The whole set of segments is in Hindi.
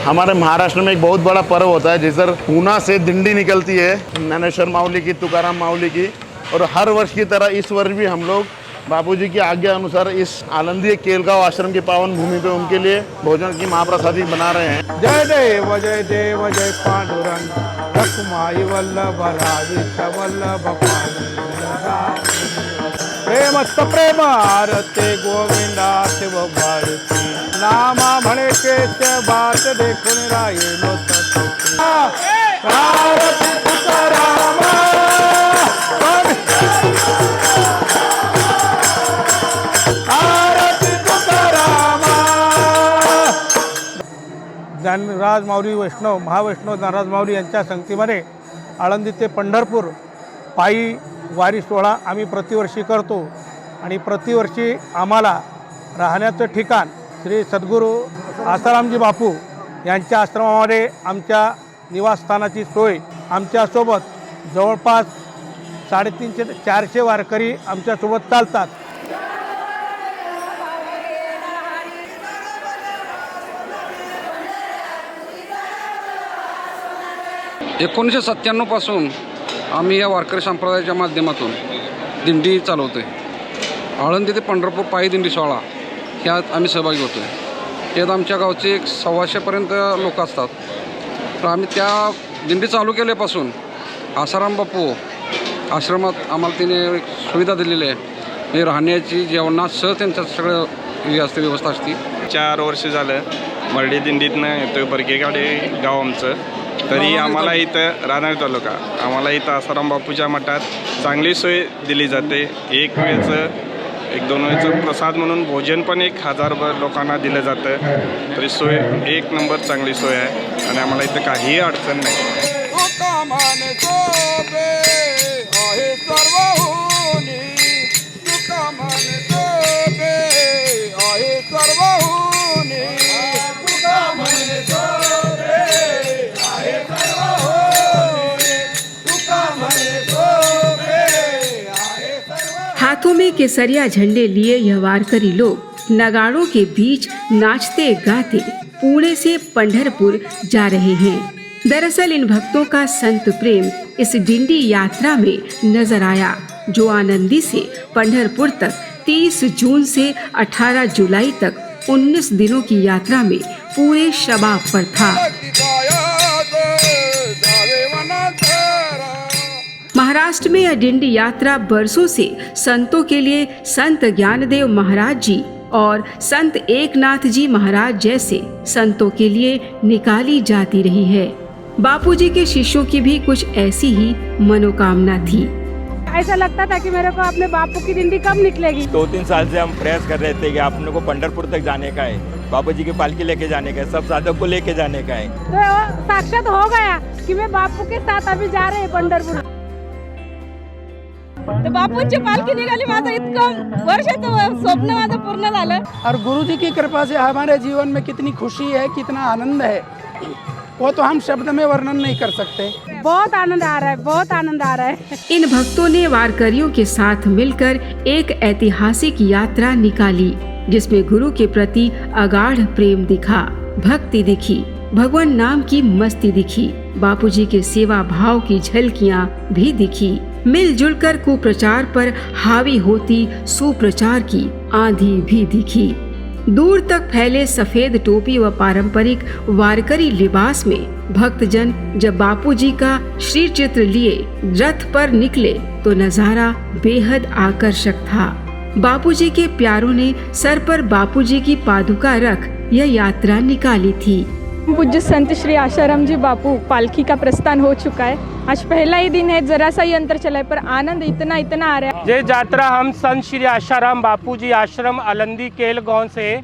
हमारे महाराष्ट्र में एक बहुत बड़ा पर्व होता है, जिसर पूना से दिंडी निकलती है ज्ञानेश्वर माऊली की, तुकाराम माऊली की, और हर वर्ष की तरह इस वर्ष भी हम लोग बापूजी की आज्ञा अनुसार इस आलंदी केलगांव आश्रम की पावन भूमि पे उनके लिए भोजन की महाप्रसादी बना रहे हैं। जय देव जय पांडुरंग रखुमाई वल्लभ राधिका वल्लभ प्रेमस्त प्रेम आरते गोविंदा शिव भारती नामा म्हणे केश बात देखून राहिलो आरती तुकाराम आरती तुकाराम। ज्ञानराज माऊली वैष्णव महावैष्णव ज्ञानराज माऊली यांच्या संगतीमध्ये आळंदी ते पंढरपूर पायी वारी सोहळा आम्ही प्रतिवर्षी करतो आणि प्रतिवर्षी आम्हाला राहण्याचं ठिकाण श्री सद्गुरू आसारामजी बापू यांच्या आश्रमामध्ये आमच्या निवासस्थानाची सोय, आमच्यासोबत जवळपास 350 ते 400 वारकरी आमच्यासोबत चालतात। 1997 पासून आम्ही या वारकरी संप्रदायाच्या माध्यमातून दिंडी चालवतो आहे। आळंदी ते पंढरपूर पायी दिंडी सोहळा ह्यात आम्ही सहभागी होतो आहे। यात आमच्या गावचे 125पर्यंत लोक असतात। तर आम्ही त्या दिंडी चालू केल्यापासून आसाराम बापू आश्रमात आम्हाला तिने एक सुविधा दिलेली आहे, म्हणजे राहण्याची, जेवणासह त्यांचं सगळं हे असते, व्यवस्था असते। 4 वर्ष झालं मर्डी दिंडीतनं येतो बरकेगाडे गाव आमचं, तरी आम्हाला इथं राहणार तालुका, आम्हाला इथं आसाराम बापूच्या मठात चांगली सोय दिली जाते। एक वेळचं 1-2 वेळचं प्रसाद म्हणून भोजन पण 1000 लोकांना दिलं जातं, तरी सोय 1 नंबर चांगली सोय आहे आणि आम्हाला इथं काहीही अडचण नाही। हाथों में केसरिया झंडे लिए यह वारकरी लोग नगाड़ों के बीच नाचते गाते पुणे से पंढरपुर जा रहे हैं। दरअसल इन भक्तों का संत प्रेम इस डिंडी यात्रा में नजर आया, जो आनंदी से पंढरपुर तक 30 जून से 18 जुलाई तक 19 दिनों की यात्रा में पूरे शबाब पर था। महाराष्ट्र में यह डिंडी यात्रा बरसों से संतों के लिए संत ज्ञानदेव महाराज जी और संत एकनाथ जी महाराज जैसे संतों के लिए निकाली जाती रही है। बापूजी के शिष्यों की भी कुछ ऐसी ही मनोकामना थी। ऐसा लगता था कि मेरे को अपने बापू की डिंडी कब निकलेगी। 2-3 साल से हम प्रयास कर रहे थे कि अपने को पंढरपुर तक जाने का है, बापूजी की पालकी लेके जाने का है, सब साधक को लेके जाने का है। तो साक्षात हो गया कि मैं बापू के साथ अभी जा रहे हैं पंढरपूर। तो बापूंची पालखी निघाली, माझं इतकं वर्षाचं स्वप्न माझं पूर्ण झालं। और गुरुजी की कृपा से हमारे जीवन में कितनी खुशी है, कितना आनंद है, वो तो हम शब्द में वर्णन नहीं कर सकते। बहुत आनंद आ रहा है, बहुत आनंद आ रहा है। इन भक्तों ने वारकरियों के साथ मिलकर एक ऐतिहासिक यात्रा निकाली, जिसमें गुरु के प्रति अगाढ़ प्रेम दिखा, भक्ति दिखी, भगवान नाम की मस्ती दिखी, बापूजी के सेवा भाव की झलकियां भी दिखी। मिलजुल कर कुप्रचार पर हावी होती सुप्रचार की आंधी भी दिखी। दूर तक फैले सफेद टोपी व पारंपरिक वारकरी लिबास में भक्तजन जब बापूजी का श्री चित्र लिए रथ पर निकले तो नजारा बेहद आकर्षक था। बापूजी के प्यारों ने सर पर बापूजी की पादुका रख यह यात्रा निकाली थी। पूज्य संत श्री आसाराम जी बापू पालकी का प्रस्थान हो चुका है। आज पहला ही दिन है, जरा सा ही अंतर चला है, पर आनंद इतना आ रहा है। ये यात्रा हम संत श्री आसाराम बापू जी आश्रम आलंदी केलगांव से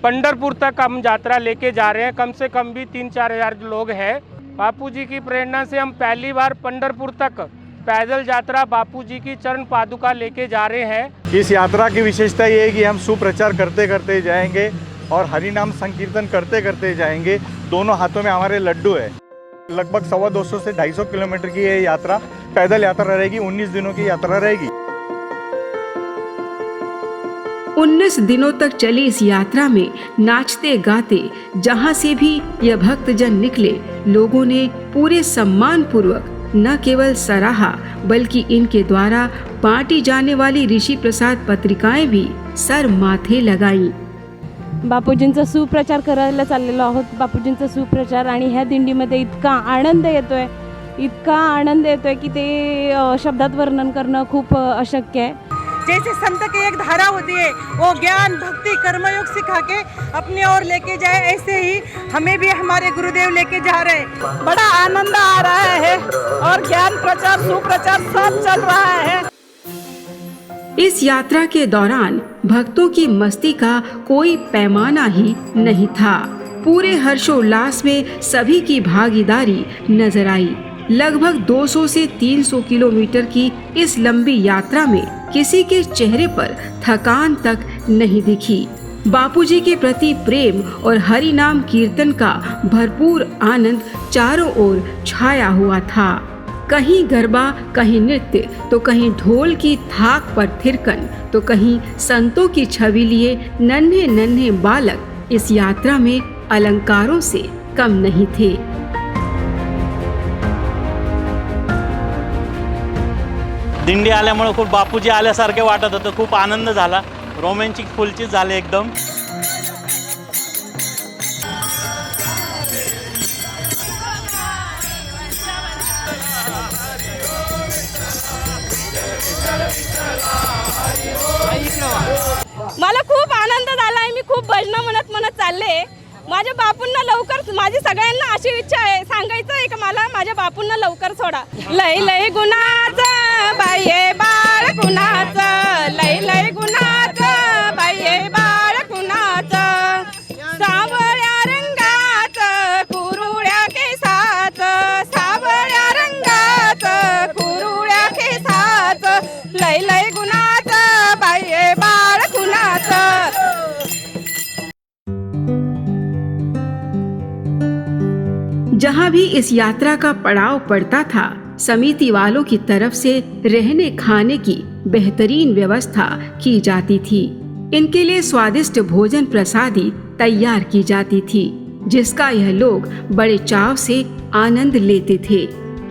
पंढरपुर तक हम यात्रा लेके जा रहे हैं। कम से कम भी 3-4 हजार लोग हैं। बापू जी की प्रेरणा से हम पहली बार पंढरपुर तक पैदल यात्रा बापूजी की चरण पादुका लेके जा रहे हैं। इस यात्रा की विशेषता ये है कि हम सुप्रचार करते करते जाएंगे और हरि नाम संकीर्तन करते करते जाएंगे। दोनों हाथों में हमारे लड्डू है। लगभग 250 से 250 किलोमीटर की ये यात्रा पैदल यात्रा रहेगी। 19 दिनों की यात्रा रहेगी। 19 दिनों तक चली इस यात्रा में नाचते गाते जहाँ से भी यह भक्तजन निकले, लोगों ने पूरे सम्मान पूर्वक न केवल सराहा बल्कि इनके द्वारा बांटी जाने वाली ऋषि प्रसाद पत्रिकाएं भी सर माथे लगाई। बापूजींचा सुप्रचार करायला चाललेलो आहोत, बापूजींचा सुप्रचार, आणि ह्या दिंडीमध्ये इतका आनंद येतोय की ते शब्दात वर्णन करणं खूप अशक्य है। जैसे संत की एक धारा होती है, वो ज्ञान भक्ति कर्मयोग सिखा के अपनी ओर लेके जाए, ऐसे ही हमें भी हमारे गुरुदेव लेके जा रहे हैं। बड़ा आनंद आ रहा है और ज्ञान प्रचार सुप्रचार सब चल रहा है। इस यात्रा के दौरान भक्तों की मस्ती का कोई पैमाना ही नहीं था। पूरे हर्षोल्लास में सभी की भागीदारी नजर आई। लगभग 200 से 300 किलोमीटर की इस लंबी यात्रा में किसी के चेहरे पर थकान तक नहीं दिखी। बापूजी के प्रति प्रेम और हरि नाम कीर्तन का भरपूर आनंद चारों ओर छाया हुआ था। कहीं गरबा, कहीं नृत्य, तो कहीं ढोल की थाक पर थिरकन, तो कहीं संतों की छवि लिए नन्हे नन्हे बालक इस यात्रा में अलंकारों से कम नहीं थे। दिंडी आल्यामुळे खूप बापूजी आल्यासारखे वाटत होतं, खूप आनंद झाला, रोमॅन्टिक फुलचीच झाले एकदम। मला खूप आनंद झालाय, मी खूप भजन म्हणत चालले। माझ्या बापूंना लवकर, माझी सगळ्यांना अशी इच्छा आहे, सांगायचं आहे की मला माझ्या बापूंना लवकर सोडा। लय लय गुणाचं बाये बाळ कुणाचं, लय लय गुणाचं बाये बाळ कुणाचं, सावळ्या रंगाचं कुरुळ्या केसाचं, सावळ्या रंगाचं कुरुळ्या केसाचं, लय लय गुणाचं बाये बाळ कुणाचं। जहाँ भी इस यात्रा का पड़ाव पड़ता था, समिति वालों की तरफ से रहने खाने की बेहतरीन व्यवस्था की जाती थी। इनके लिए स्वादिष्ट भोजन प्रसादी तैयार की जाती थी, जिसका यह लोग बड़े चाव से आनंद लेते थे।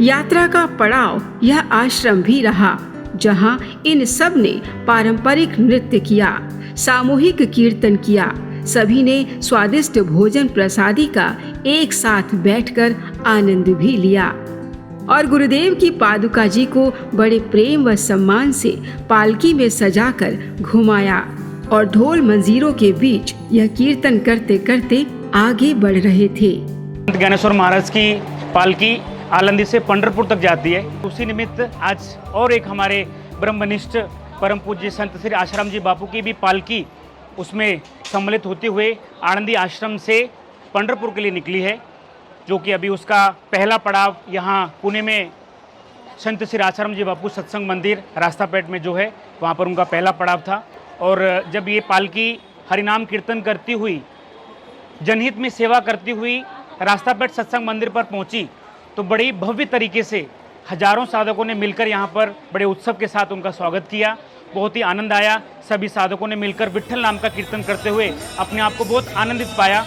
यात्रा का पड़ाव यह आश्रम भी रहा, जहाँ इन सब ने पारंपरिक नृत्य किया, सामूहिक कीर्तन किया। सभी ने स्वादिष्ट भोजन प्रसादी का एक साथ बैठकर आनंद भी लिया और गुरुदेव की पादुका जी को बड़े प्रेम व सम्मान से पालकी में सजाकर घुमाया और ढोल मंजीरों के बीच यह कीर्तन करते करते आगे बढ़ रहे थे। ज्ञानेश्वर महाराज की पालकी आलंदी से पंढरपुर तक जाती है। उसी निमित्त आज और एक हमारे ब्रह्मनिष्ठ परम पूज्य संत श्री आशाराम जी बापू की भी पालकी उसमें सम्मिलित होते हुए आनंदी आश्रम से पंढरपुर के लिए निकली है, जो कि अभी उसका पहला पड़ाव यहाँ पुणे में संत श्री आशाराम जी बापू सत्संग मंदिर रास्तापेट में जो है, वहाँ पर उनका पहला पड़ाव था। और जब ये पालकी हरिनाम कीर्तन करती हुई, जनहित में सेवा करती हुई रास्तापेट सत्संग मंदिर पर पहुँची, तो बड़ी भव्य तरीके से हजारों साधकों ने मिलकर यहाँ पर बड़े उत्सव के साथ उनका स्वागत किया। बहुत ही आनंद आया। सभी साधकों ने मिलकर विठ्ठल नाम का कीर्तन करते हुए अपने आप को बहुत आनंदित पाया।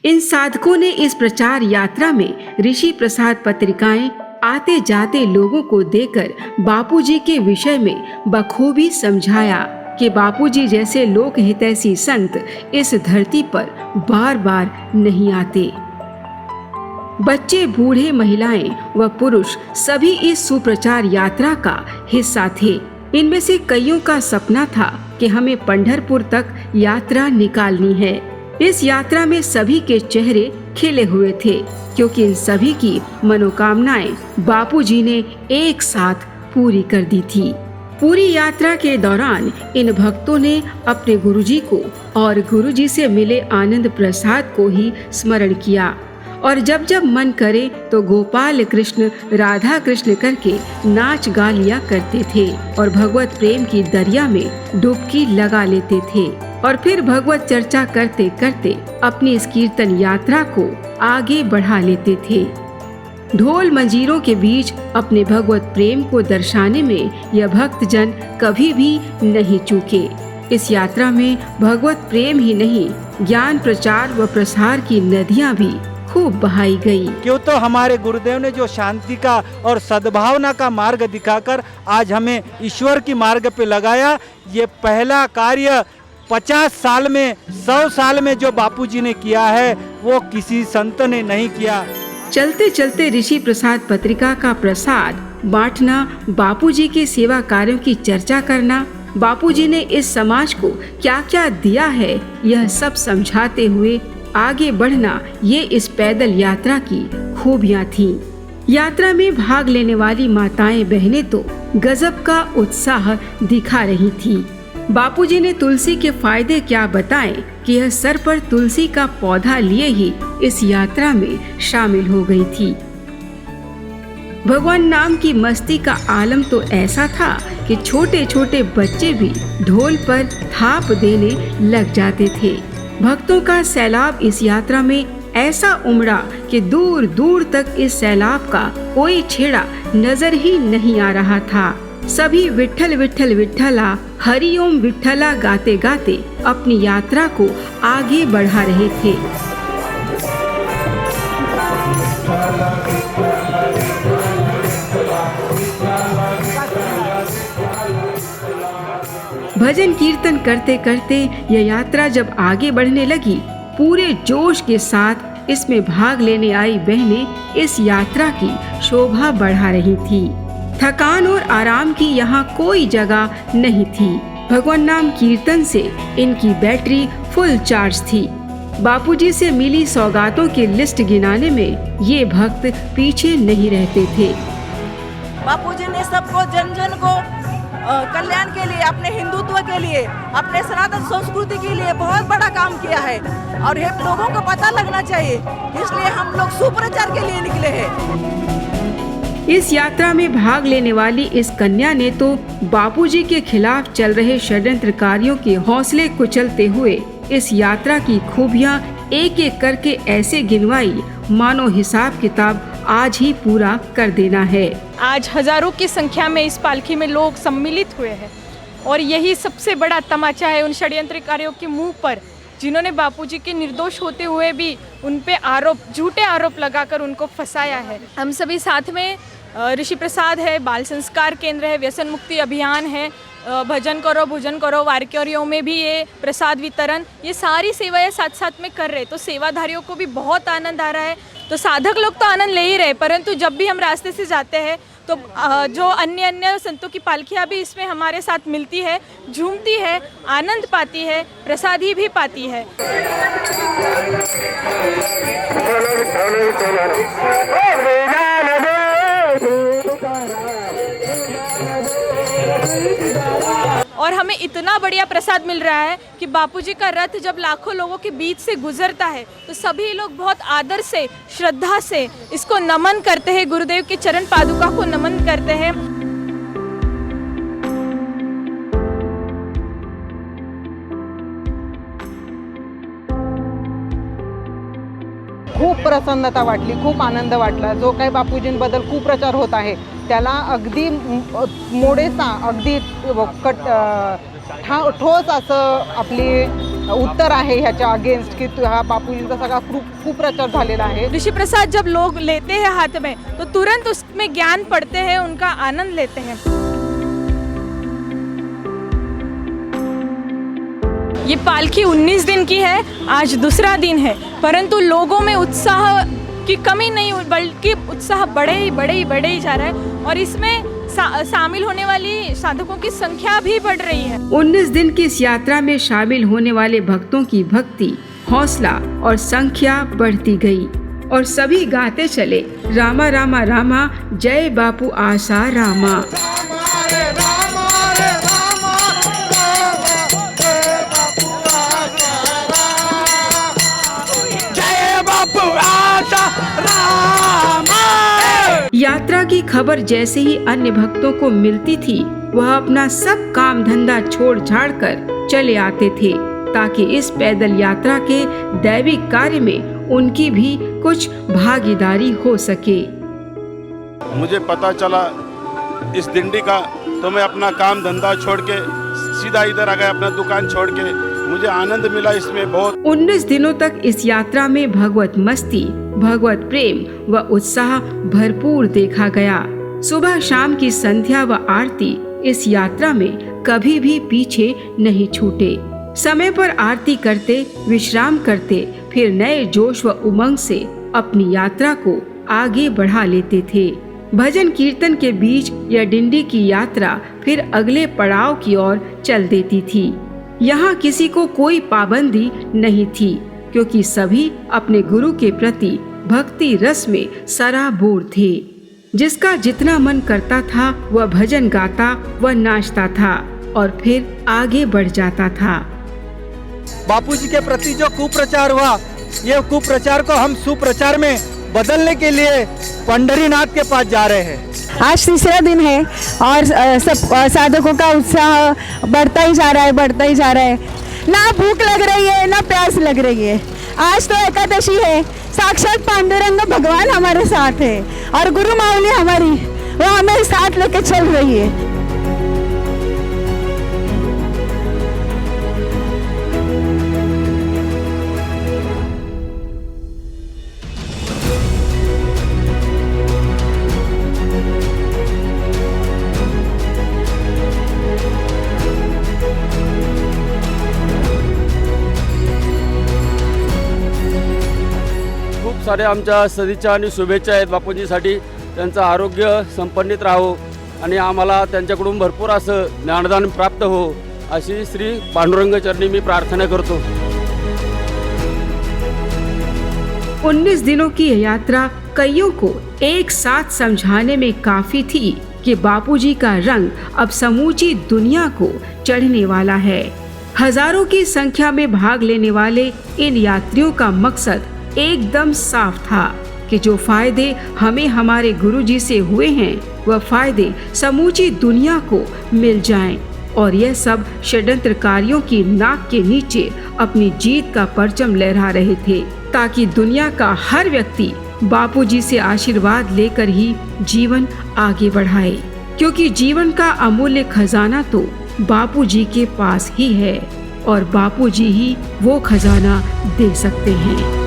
इन साधकों ने इस प्रचार यात्रा में ऋषि प्रसाद पत्रिकाएं आते जाते लोगों को देकर बापूजी के विषय में बखूबी समझाया कि बापूजी जैसे लोक हितैषी संत इस धरती पर बार बार नहीं आते। बच्चे, बूढ़े, महिलाएं व पुरुष सभी इस सुप्रचार यात्रा का हिस्सा थे। इनमें से कईयों का सपना था कि हमें पंढरपुर तक यात्रा निकालनी है। इस यात्रा में सभी के चेहरे खिले हुए थे, क्योंकि इन सभी की मनोकामनाएं बापूजी ने एक साथ पूरी कर दी थी। पूरी यात्रा के दौरान इन भक्तों ने अपने गुरुजी को और गुरुजी से मिले आनंद प्रसाद को ही स्मरण किया और जब जब मन करे तो गोपाल कृष्ण राधा कृष्ण करके नाच गा लिया करते थे और भगवत प्रेम की दरिया में डुबकी लगा लेते थे और फिर भगवत चर्चा करते करते अपनी इस कीर्तन यात्रा को आगे बढ़ा लेते थे। ढोल मंजीरों के बीच अपने भगवत प्रेम को दर्शाने में यह भक्तजन कभी भी नहीं चूके। इस यात्रा में भगवत प्रेम ही नहीं, ज्ञान प्रचार व प्रसार की नदियाँ भी खूब बहाई गई। क्यों तो हमारे गुरुदेव ने जो शांति का और सद्भावना का मार्ग दिखाकर आज हमें ईश्वर की मार्ग पे लगाया, ये पहला कार्य 50 साल में 100 साल में जो बापूजी ने किया है वो किसी संत ने नहीं किया। चलते चलते ऋषि प्रसाद पत्रिका का प्रसाद बांटना, बापूजी के सेवा कार्यों की चर्चा करना, बापूजी ने इस समाज को क्या क्या दिया है यह सब समझाते हुए आगे बढ़ना, ये इस पैदल यात्रा की खूबियाँ थीं। यात्रा में भाग लेने वाली माताएं बहनें तो गजब का उत्साह दिखा रही थीं। बापूजी ने तुलसी के फायदे क्या बताएं कि यह सर पर तुलसी का पौधा लिए ही इस यात्रा में शामिल हो गई थी। भगवान नाम की मस्ती का आलम तो ऐसा था कि छोटे छोटे बच्चे भी ढोल पर थाप देने लग जाते थे। भक्तों का सैलाब इस यात्रा में ऐसा उमड़ा कि दूर दूर तक इस सैलाब का कोई छेड़ा नजर ही नहीं आ रहा था। सभी विठ्ठल विठ्ठल विठ्ठला हरिओम विठ्ठला गाते गाते अपनी यात्रा को आगे बढ़ा रहे थे। भजन कीर्तन करते करते यह यात्रा जब आगे बढ़ने लगी, पूरे जोश के साथ इसमें भाग लेने आई बहनें इस यात्रा की शोभा बढ़ा रही थी। थकान और आराम की यहाँ कोई जगह नहीं थी। भगवान नाम कीर्तन से इनकी बैटरी फुल चार्ज थी। बापूजी से मिली सौगातों की लिस्ट गिनाने में ये भक्त पीछे नहीं रहते थे। बापूजी ने सबको जन जन को कल्याण के लिए, अपने हिंदुत्व के लिए, अपने सनातन संस्कृति के लिए बहुत बड़ा काम किया है और ये लोगों को पता लगना चाहिए, इसलिए हम लोग सुप्रचार के लिए निकले हैं। इस यात्रा में भाग लेने वाली इस कन्या ने तो बापूजी के खिलाफ चल रहे षड्यंत्रकारियों के हौसले कुचलते हुए इस यात्रा की खूबियाँ एक एक करके ऐसे गिनवाई मानो हिसाब किताब आज ही पूरा कर देना है। आज हजारों की संख्या में इस पालकी में लोग सम्मिलित हुए हैं और यही सबसे बड़ा तमाचा है उन षड्यंत्रकारियों के मुंह पर, जिन्होंने बापूजी के निर्दोष होते हुए भी उन पे झूठे आरोप लगाकर उनको फंसाया है। हम सभी साथ में ऋषि प्रसाद है, बाल संस्कार केंद्र है, व्यसन मुक्ति अभियान है, भजन करो भोजन करो वारकरियों में भी ये प्रसाद वितरण, ये सारी सेवाएं साथ साथ में कर रहे, तो सेवाधारियों को भी बहुत आनंद आ रहा है। तो साधक लोग तो आनंद ले ही रहे, परंतु जब भी हम रास्ते से जाते हैं तो जो अन्य संतों की पालकियाँ भी इसमें हमारे साथ मिलती है, झूमती है, आनंद पाती है, प्रसादी भी पाती है। और हमें इतना बढ़िया प्रसाद मिल रहा है कि बापूजी का रथ जब लाखों लोगों के बीच से गुजरता है तो सभी लोग बहुत आदर से, श्रद्धा से इसको नमन करते हैं, गुरुदेव के चरण पादुका को नमन करते हैं। खूप प्रसन्नता वाटली, खूप आनंद वाटला। जो काही बापूजींबद्दल खूप प्रचार होत आहे त्याला अगदी मोडेसा, अगदी ठोस असं आपली उत्तर आहे ह्याच्या अगेन्स्ट की हा बापूजींचा सगळा खूप प्रचार झालेला आहे। ऋषि प्रसाद जब लोग लेते हैं हाथ में तो तुरंत उसमें ज्ञान पढ़ते हैं, उनका आनंद लेते हैं। ये पालकी 19 दिन की है, आज दूसरा दिन है, परंतु लोगों में उत्साह की कमी नहीं, बल्कि उत्साह बढ़े ही जा रहा है और इसमें शामिल होने वाली साधकों की संख्या भी बढ़ रही है। 19 दिन की इस यात्रा में शामिल होने वाले भक्तों की भक्ति, हौसला और संख्या बढ़ती गई और सभी गाते चले, रामा रामा रामा, जय बापू आशा रामा। यात्रा की खबर जैसे ही अन्य भक्तों को मिलती थी, वह अपना सब काम धंधा छोड़ छाड़ कर चले आते थे ताकि इस पैदल यात्रा के दैविक कार्य में उनकी भी कुछ भागीदारी हो सके। मुझे पता चला इस दिंडी का, तो मैं अपना काम धंधा छोड़ के सीधा इधर आ गया, अपना दुकान छोड़ के। मुझे आनंद मिला इसमें बहुत। 19 दिनों तक इस यात्रा में भगवत मस्ती, भगवत प्रेम व उत्साह भरपूर देखा गया। सुबह शाम की संध्या व आरती इस यात्रा में कभी भी पीछे नहीं छूटे। समय पर आरती करते, विश्राम करते, फिर नए जोश व उमंग से अपनी यात्रा को आगे बढ़ा लेते थे। भजन कीर्तन के बीच यह डिंडी की यात्रा फिर अगले पड़ाव की ओर चल देती थी। यहाँ किसी को कोई पाबंदी नहीं थी, क्योंकि सभी अपने गुरु के प्रति भक्ति रस में सराबोर थे। जिसका जितना मन करता था वह भजन गाता व नाचता था और फिर आगे बढ़ जाता था। बापूजी के प्रति जो कुप्रचार हुआ, ये कुप्रचार को हम सुप्रचार में बदलने के लिए पंढरीनाथ के पास जा रहे हैं। आज तीसरा दिन है और सब साधकों का उत्साह बढ़ता ही जा रहा है, बढ़ता ही जा रहा है। ना भूख लग रही है, ना प्यास लग रही है। आज तो एकादशी है, साक्षात पांडुरंग भगवान हमारे साथ है और गुरु माऊली हमारी, वो हमें साथ लेके चल रही है। सारे आमच्या सदिच्छा आणि शुभेच्छा आहेत बापूजीसाठी। त्यांचं आरोग्य संपन्नित राहो आणि आम्हाला त्यांच्याकडून भरपूर असं ज्ञानदान प्राप्त हो, अशी श्री पांडुरंग चरणी मी प्रार्थना करतो। 19 दिनों की यह यात्रा कईयों को एक साथ समझाने में काफी थी कि बापूजी का रंग अब समूची दुनिया को चढ़ने वाला है। हजारों की संख्या में भाग लेने वाले इन यात्रियों का मकसद एकदम साफ था कि जो फायदे हमें हमारे गुरुजी से हुए हैं वह फायदे समूची दुनिया को मिल जाएं। और यह सब षड्यंत्रकारियों की नाक के नीचे अपनी जीत का परचम लहरा रहे थे, ताकि दुनिया का हर व्यक्ति बापूजी से आशीर्वाद लेकर ही जीवन आगे बढ़ाए, क्योंकि जीवन का अमूल्य खजाना तो बापूजी के पास ही है और बापूजी ही वो खजाना दे सकते हैं।